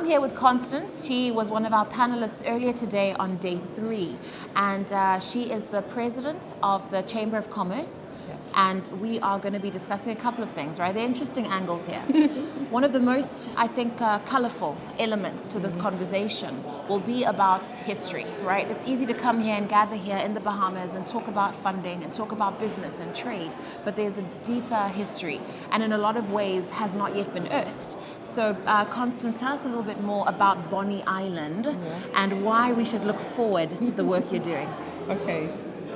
I'm here with Constance. She was one of our panelists earlier today on day 3, and she is the president of the Chamber of Commerce. Yes. And we are going to be discussing a couple of things, right? They're interesting angles here. One of the most, I think, colorful elements to this conversation will be about history, right? It's easy to come here and gather here in the Bahamas and talk about funding and talk about business and trade, but there's a deeper history, and in a lot of ways has not yet been earthed. So, Constance, tell us a little bit more about Bonny Island and why we should look forward to the work you're doing. Okay.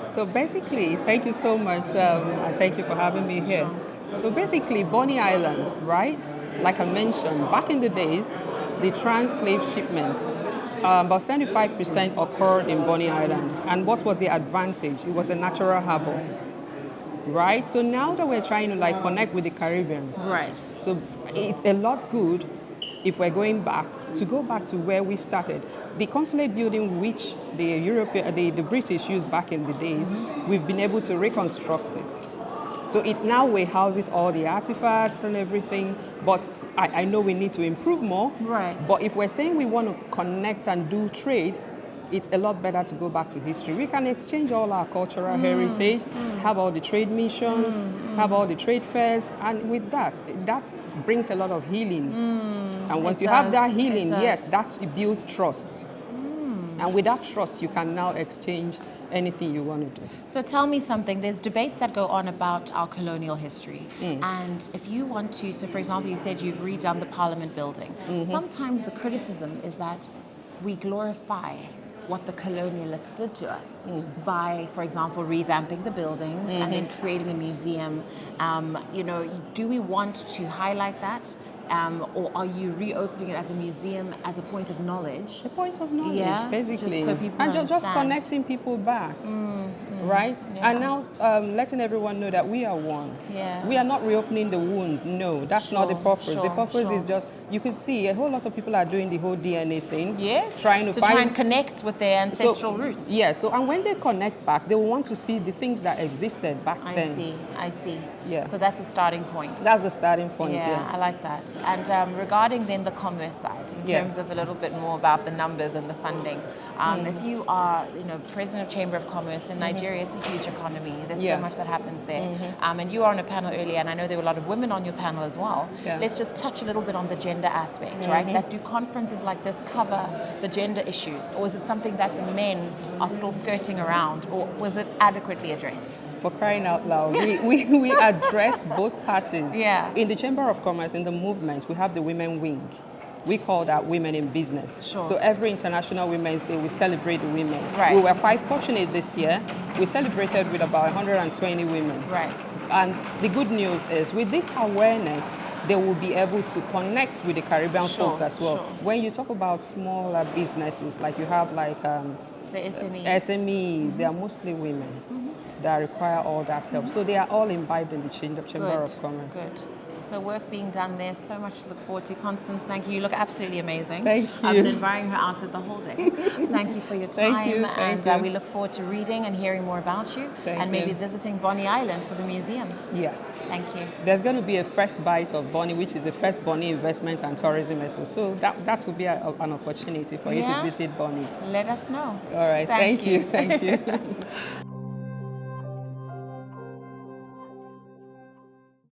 So basically, thank you so much, and thank you for having me here. So basically, Bonny Island, right? Like I mentioned, back in the days, the trans-slave shipment, about 75% occurred in Bonny Island. And what was the advantage? It was the natural harbor, right? So now that we're trying to connect with the Caribbeans, Right. so it's a lot good if we're going back to go back to where we started. The consulate building, which the British used back in the days, we've been able to reconstruct it. So it now warehouses all the artifacts and everything, but I know we need to improve more. Right. But if we're saying we want to connect and do trade, it's a lot better to go back to history. We can exchange all our cultural heritage, have all the trade missions, have all the trade fairs, and with that brings a lot of healing. And once you have that healing, yes, that builds trust. And with that trust, you can now exchange anything you want to do. So tell me something. There's debates that go on about our colonial history. And if you want to, so for example, you said you've redone the Parliament building. Sometimes the criticism is that we glorify what the colonialists did to us by, for example, revamping the buildings and then creating a museum. Do we want to highlight that? Or are you reopening it as a museum, as a point of knowledge? A point of knowledge, basically. Just so people and just understand. connecting people back, right? Yeah. And now letting everyone know that we are one. Yeah. We are not reopening the wound. No, that's not the purpose. The purpose is just, you could see a whole lot of people are doing the whole DNA thing. Yes, trying to try and connect with their ancestral roots. Yeah, so and when they connect back, they will want to see the things that existed back then. I see. Yeah. So that's a starting point. That's the starting point, Yeah, yes. I like that. And regarding then the commerce side, in terms of a little bit more about the numbers and the funding, if you are, President of Chamber of Commerce in Nigeria, it's a huge economy. There's so much that happens there. And you were on a panel earlier, and I know there were a lot of women on your panel as well. Yeah. Let's just touch a little bit on the gender aspect, right? That do conferences like this cover the gender issues, or is it something that the men are still skirting around, or was it adequately addressed? For crying out loud, we address both parties. Yeah. In the Chamber of Commerce, in the movement, we have the women wing. We call that Women in Business. Sure. So every International Women's Day, we celebrate the women. Right. We were quite fortunate this year. We celebrated with about 120 women. Right. And the good news is, with this awareness, they will be able to connect with the Caribbean folks as well. Sure. When you talk about smaller businesses, like you have the SMEs. SMEs, they are mostly women that require all that help. So they are all imbibed in the Chamber of Commerce. Good. So work being done there, so much to look forward to. Constance, thank you. You look absolutely amazing. Thank you. I've been admiring her outfit the whole day. Thank you for your time. Thank you. We look forward to reading and hearing more about you, and maybe visiting Bonny Island for the museum. Yes. Thank you. There's going to be a first bite of Bonny, which is the first Bonny Investment and Tourism Expo. So that would be an opportunity for you to visit Bonny. Let us know. All right. Thank you. Thank you.